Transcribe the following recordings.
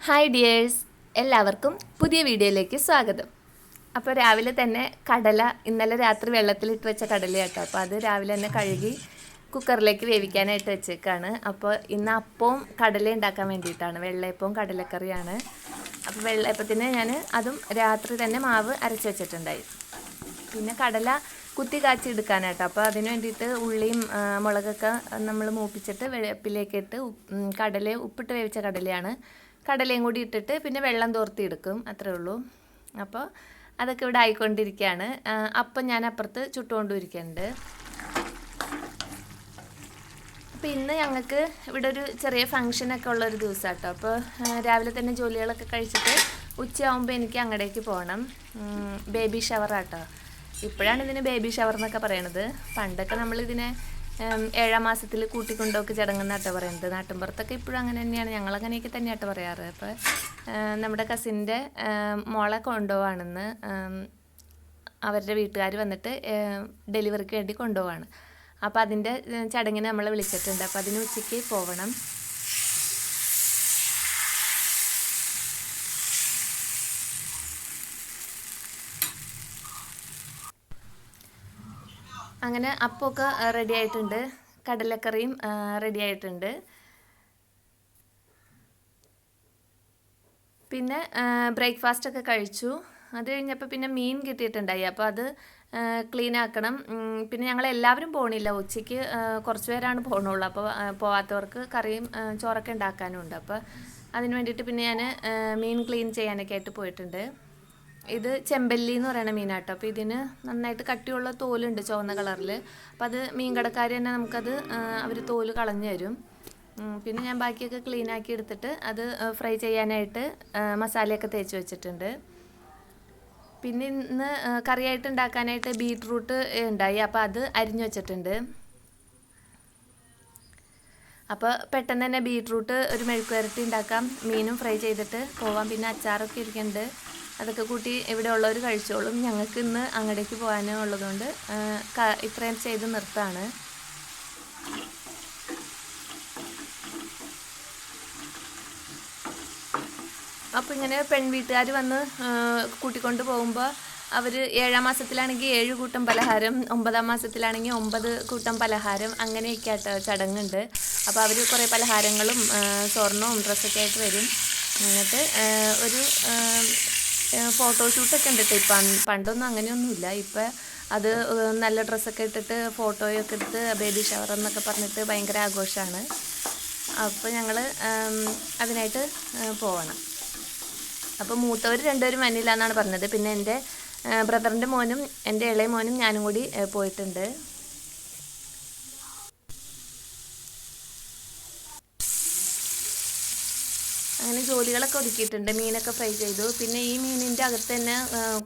Hi dears, എല്ലാവർക്കും പുതിയ വീഡിയോയിലേക്ക് സ്വാഗതം. അപ്പോൾ രാവിലെ തന്നെ കടല ഇന്നലെ രാത്രി വെള്ളത്തിലിട്ട് വെച്ച കടലയാട്ടോ. അപ്പോൾ അത് രാവിലെ തന്നെ കഴുകി കുക്കറിലേക്ക് വേവിക്കാനായിട്ട് വെച്ചേക്കാണ്. അപ്പോൾ ഇന്ന് അപ്പവും കടല ഉണ്ടാക്കാൻ വേണ്ടിയിട്ടാണ്. വെള്ളയപ്പവും കടലക്കറിയാണ്. അപ്പോൾ വെള്ളയപ്പത്തിന് ഞാൻ അതും രാത്രി തന്നെ മാവ് അരച്ച് വെച്ചിട്ടുണ്ടായി. പിന്നെ കടല കുത്തി കാച്ചി എടുക്കാനായിട്ടോ. അപ്പോൾ അതിന് വേണ്ടിയിട്ട് ഉള്ളിയും മുളകൊക്കെ നമ്മൾ മൂപ്പിച്ചിട്ട് വെള്ളപ്പിലേക്ക് ഇട്ട് കടലയും ഉപ്പിട്ട് വേവിച്ച കടലയാണ്. കടലയും കൂടി ഇട്ടിട്ട് പിന്നെ വെള്ളം തോർത്തി എടുക്കും, അത്രേ ഉള്ളൂ. അപ്പോൾ അതൊക്കെ ഇവിടെ ആയിക്കൊണ്ടിരിക്കുകയാണ്. അപ്പം ഞാൻ അപ്പുറത്ത് ചുട്ടുകൊണ്ടിരിക്കുന്നുണ്ട്. അപ്പോൾ ഇന്ന് ഞങ്ങൾക്ക് ഇവിടെ ഒരു ചെറിയ ഫംഗ്ഷനൊക്കെ ഉള്ളൊരു ദിവസമാണ് കേട്ടോ. അപ്പോൾ രാവിലെ തന്നെ ജോലികളൊക്കെ കഴിച്ചിട്ട് ഉച്ചയാകുമ്പോൾ എനിക്ക് അങ്ങടേക്ക് പോകണം. ബേബി ഷവറാട്ടോ. ഇപ്പോഴാണ് ഇതിന് ബേബി ഷവർ എന്നൊക്കെ പറയണത്. പണ്ടൊക്കെ നമ്മളിതിനെ 7ാം മാസത്തിൽ കൂട്ടിക്കൊണ്ടൊക്കെ ചടങ്ങെന്നാട്ടോ പറയുന്നത്. നാട്ടിൻപുറത്തൊക്കെ ഇപ്പോഴും അങ്ങനെ തന്നെയാണ്, ഞങ്ങളങ്ങനെയൊക്കെ തന്നെയാട്ടോ പറയാറ്. അപ്പോൾ നമ്മുടെ കസിൻ്റെ മോളെ കൊണ്ടുപോവാണെന്ന് അവരുടെ വീട്ടുകാർ വന്നിട്ട് ഡെലിവറിക്ക് വേണ്ടി കൊണ്ടുപോവാണ്. അപ്പോൾ അതിൻ്റെ ചടങ്ങിന് നമ്മളെ വിളിച്ചിട്ടുണ്ട്. അപ്പോൾ അതിന് ഉച്ചയ്ക്ക് പോകണം. അങ്ങനെ അപ്പമൊക്കെ റെഡി ആയിട്ടുണ്ട്, കടലക്കറിയും റെഡി ആയിട്ടുണ്ട്. പിന്നെ ബ്രേക്ക്ഫാസ്റ്റൊക്കെ കഴിച്ചു. അത് കഴിഞ്ഞപ്പോൾ പിന്നെ മീൻ കിട്ടിയിട്ടുണ്ടായി. അപ്പോൾ അത് ക്ലീൻ ആക്കണം. പിന്നെ ഞങ്ങളെല്ലാവരും പോകണില്ല, ഉച്ചയ്ക്ക് കുറച്ച് പേരാണ് പോകണുള്ളൂ. അപ്പോൾ പോവാത്തവർക്ക് കറിയും ചോറൊക്കെ ഉണ്ടാക്കാനും ഉണ്ട്. അപ്പോൾ അതിന് വേണ്ടിയിട്ട് പിന്നെ ഞാൻ മീൻ ക്ലീൻ ചെയ്യാനൊക്കെ ആയിട്ട് പോയിട്ടുണ്ട്. ഇത് ചെമ്പല്ലി എന്ന് പറയുന്ന മീനാട്ടോ. അപ്പോൾ ഇതിന് നന്നായിട്ട് കട്ടിയുള്ള തോലുണ്ട്, ചുവന്ന കളറിൽ. അപ്പോൾ അത് മീൻ കടക്കാർ തന്നെ നമുക്കത് അവർ തോല് കളഞ്ഞു തരും. പിന്നെ ഞാൻ ബാക്കിയൊക്കെ ക്ലീൻ ആക്കി എടുത്തിട്ട് അത് ഫ്രൈ ചെയ്യാനായിട്ട് മസാലയൊക്കെ തേച്ച് വെച്ചിട്ടുണ്ട്. പിന്നെ ഇന്ന് കറിയായിട്ട് ഉണ്ടാക്കാനായിട്ട് ബീട്രൂട്ട് ഉണ്ടായി. അപ്പോൾ അത് അരിഞ്ഞു വെച്ചിട്ടുണ്ട്. അപ്പോൾ പെട്ടെന്ന് തന്നെ ബീട്രൂട്ട് ഒരു മെഴുക്കുവരട്ടി ഉണ്ടാക്കാം, മീനും ഫ്രൈ ചെയ്തിട്ട് പോവാം. പിന്നെ അച്ചാറൊക്കെ ഇരിക്കുന്നുണ്ട്, അതൊക്കെ കൂട്ടി ഇവിടെ ഉള്ളവർ കഴിച്ചോളും. ഞങ്ങൾക്ക് ഇന്ന് അങ്ങടേക്ക് പോകാനും ഉള്ളതുകൊണ്ട് ഇത്രയും ചെയ്ത് നിർത്താണ്. അപ്പോൾ ഇങ്ങനെ പെൺവീട്ടുകാർ വന്ന് കൂട്ടിക്കൊണ്ട് പോകുമ്പോൾ അവർ 7ാം മാസത്തിലാണെങ്കിൽ 7 കൂട്ടം പലഹാരം, 9ാം മാസത്തിലാണെങ്കിൽ 9 കൂട്ടം പലഹാരം, അങ്ങനെയൊക്കെ ആയിട്ട് ചടങ്ങുണ്ട്. അപ്പോൾ അവർ കുറേ പലഹാരങ്ങളും സ്വർണവും ഡ്രസ്സൊക്കെ ആയിട്ട് വരും. എന്നിട്ട് ഒരു ഫോട്ടോഷൂട്ടൊക്കെ ഉണ്ട് കേട്ടോ. പണ്ടൊന്നും അങ്ങനെയൊന്നുമില്ല. ഇപ്പം അത് നല്ല ഡ്രസ്സൊക്കെ ഇട്ടിട്ട് ഫോട്ടോയൊക്കെ എടുത്ത് ബേബി ഷവർ എന്നൊക്കെ പറഞ്ഞിട്ട് ഭയങ്കര ആഘോഷമാണ്. അപ്പോൾ ഞങ്ങൾ അതിനായിട്ട് പോകണം. അപ്പോൾ മൂത്തവർ 2 പേരും വന്നില്ല എന്നാണ് പറഞ്ഞത്. പിന്നെ എൻ്റെ ബ്രദറിൻ്റെ മോനും എൻ്റെ ഇളയ മോനും ഞാനും കൂടി പോയിട്ടുണ്ട്. അങ്ങനെ ജോലികളൊക്കെ ഒതുക്കിയിട്ടുണ്ട്. മീനൊക്കെ ഫ്രൈ ചെയ്തു. പിന്നെ ഈ മീനിൻ്റെ അകത്ത് തന്നെ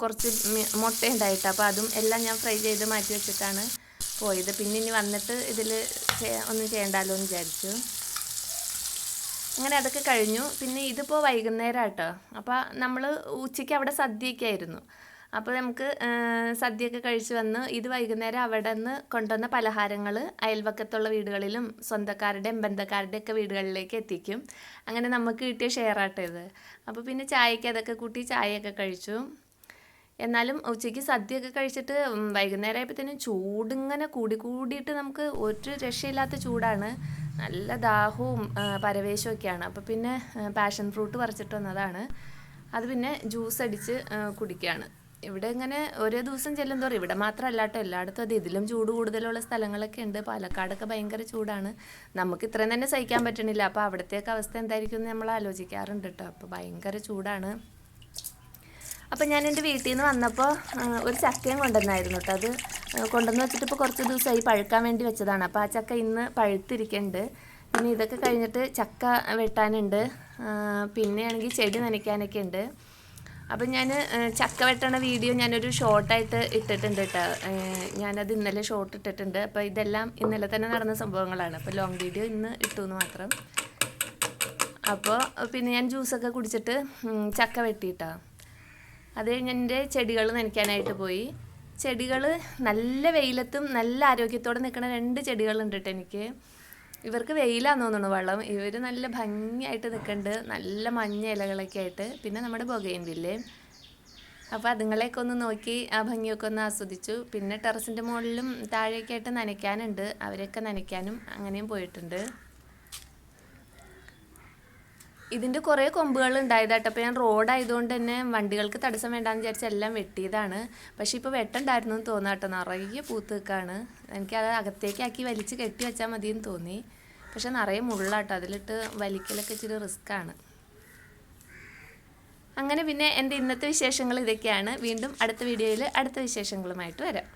കുറച്ച് മുട്ട ഉണ്ടായിട്ട്, അപ്പോൾ അതും എല്ലാം ഞാൻ ഫ്രൈ ചെയ്ത് മാറ്റി വെച്ചിട്ടാണ് പോയത്. പിന്നെ ഇനി വന്നിട്ട് ഇതിൽ ഒന്നും ചെയ്യണ്ടല്ലോ എന്ന് വിചാരിച്ചു. അങ്ങനെ അതൊക്കെ കഴിഞ്ഞു. പിന്നെ ഇതിപ്പോൾ വൈകുന്നേരം കേട്ടോ. അപ്പോൾ നമ്മൾ ഉച്ചയ്ക്ക് അവിടെ സദ്യയൊക്കെ ആയിരുന്നു. അപ്പോൾ നമുക്ക് സദ്യയൊക്കെ കഴിച്ച് വന്ന് ഇത് വൈകുന്നേരം അവിടെ നിന്ന് കൊണ്ടുവന്ന പലഹാരങ്ങൾ അയൽവക്കത്തുള്ള വീടുകളിലും സ്വന്തക്കാരുടെയും ബന്ധക്കാരുടെയൊക്കെ വീടുകളിലേക്ക് എത്തിക്കും. അങ്ങനെ നമുക്ക് കിട്ടിയ ഷെയറാട്ടോ ഇത്. അപ്പോൾ പിന്നെ ചായക്ക് അതൊക്കെ കൂട്ടി ചായയൊക്കെ കഴിച്ചു. എന്നാലും ഉച്ചയ്ക്ക് സദ്യയൊക്കെ കഴിച്ചിട്ട് വൈകുന്നേരം ആയപ്പോഴത്തേനും ചൂടിങ്ങനെ കൂടിയിട്ട് നമുക്ക് ഒരു രക്ഷയില്ലാത്ത ചൂടാണ്. നല്ല ദാഹവും പരവേശവും ഒക്കെയാണ്. അപ്പോൾ പിന്നെ പാഷൻ ഫ്രൂട്ട് പറിച്ചിട്ട് വന്നതാണ്. അത് പിന്നെ ജ്യൂസ് അടിച്ച് കുടിക്കുകയാണ്. ഇവിടെ ഇങ്ങനെ ഓരോ ദിവസം ചെല്ലുന്തോറും, ഇവിടെ മാത്രമല്ല കേട്ടോ, എല്ലായിടത്തും അത് ഇതിലും ചൂട് കൂടുതലുള്ള സ്ഥലങ്ങളൊക്കെ ഉണ്ട്. പാലക്കാടൊക്കെ ഭയങ്കര ചൂടാണ്. നമുക്ക് ഇത്രയും തന്നെ സഹിക്കാൻ പറ്റണില്ല. അപ്പോൾ അവിടത്തേക്ക് അവസ്ഥ എന്തായിരിക്കും എന്ന് നമ്മൾ ആലോചിക്കാറുണ്ട് കേട്ടോ. അപ്പോൾ ഭയങ്കര ചൂടാണ്. അപ്പം ഞാൻ എൻ്റെ വീട്ടിൽ നിന്ന് വന്നപ്പോൾ ഒരു ചക്കയും കൊണ്ടുവന്നായിരുന്നു കേട്ടോ. അത് കൊണ്ടുവന്ന് വെച്ചിട്ട് ഇപ്പോൾ കുറച്ച് ദിവസമായി പഴുക്കാൻ വേണ്ടി വെച്ചതാണ്. അപ്പോൾ ആ ചക്ക ഇന്ന് പഴുത്തിരിക്കുന്നുണ്ട്. പിന്നെ ഇതൊക്കെ കഴിഞ്ഞിട്ട് ചക്ക വെട്ടാനുണ്ട്. പിന്നെയാണെങ്കിൽ ചെടി നനയ്ക്കാനൊക്കെ ഉണ്ട്. അപ്പം ഞാൻ ചക്ക വെട്ടണ വീഡിയോ ഞാനൊരു ഷോർട്ടായിട്ട് ഇട്ടിട്ടുണ്ട് കേട്ടോ. ഞാനത് ഇന്നലെ ഷോർട്ട് ഇട്ടിട്ടുണ്ട്. അപ്പോൾ ഇതെല്ലാം ഇന്നലെ തന്നെ നടന്ന സംഭവങ്ങളാണ്. അപ്പോൾ ലോങ് വീഡിയോ ഇന്ന് ഇട്ടു എന്ന് മാത്രം. അപ്പോൾ പിന്നെ ഞാൻ ജ്യൂസൊക്കെ കുടിച്ചിട്ട് ചക്ക വെട്ടിയിട്ടാ. അത് കഴിഞ്ഞ് എൻ്റെ ചെടികൾ നനയ്ക്കാനായിട്ട് പോയി. ചെടികൾ നല്ല വെയിലത്തും നല്ല ആരോഗ്യത്തോടെ നിൽക്കുന്ന 2 ചെടികളുണ്ട് കേട്ടോ എനിക്ക്. ഇവർക്ക് വെയിലാന്ന് തോന്നുന്നു വെള്ളം. ഇവർ നല്ല ഭംഗിയായിട്ട് നിൽക്കുന്നുണ്ട്, നല്ല മഞ്ഞ ഇലകളൊക്കെ ആയിട്ട്. പിന്നെ നമ്മുടെ ബൊഗെയിൻവില്ലേ. അപ്പോൾ അതുങ്ങളെയൊക്കെ ഒന്ന് നോക്കി ആ ഭംഗിയൊക്കെ ഒന്ന് ആസ്വദിച്ചു. പിന്നെ ടെറസിൻ്റെ മുകളിലും താഴെയൊക്കെ ആയിട്ട് നനയ്ക്കാനുണ്ട്, അവരെയൊക്കെ നനയ്ക്കാനും അങ്ങനെയും പോയിട്ടുണ്ട്. ഇതിൻ്റെ കുറേ കൊമ്പുകൾ ഉണ്ടായതാട്ടോ. അപ്പോൾ ഞാൻ റോഡായതുകൊണ്ട് തന്നെ വണ്ടികൾക്ക് തടസ്സം വേണ്ടാന്ന് വിചാരിച്ച് എല്ലാം വെട്ടിയതാണ്. പക്ഷേ ഇപ്പോൾ വെട്ടണ്ടായിരുന്നു എന്ന് തോന്നാട്ടോ, നിറയെ പൂത്ത് നിൽക്കുകയാണ്. എനിക്കത് അകത്തേക്കാക്കി വലിച്ച് കെട്ടി വെച്ചാൽ മതിയെന്ന് തോന്നി. പക്ഷെ നിറയെ മുള്ളാട്ടോ, അതിലിട്ട് വലിക്കലൊക്കെ ഇച്ചിരി റിസ്ക്കാണ്. അങ്ങനെ പിന്നെ എൻ്റെ ഇന്നത്തെ വിശേഷങ്ങൾ ഇതൊക്കെയാണ്. വീണ്ടും അടുത്ത വീഡിയോയിൽ അടുത്ത വിശേഷങ്ങളുമായിട്ട് വരാം.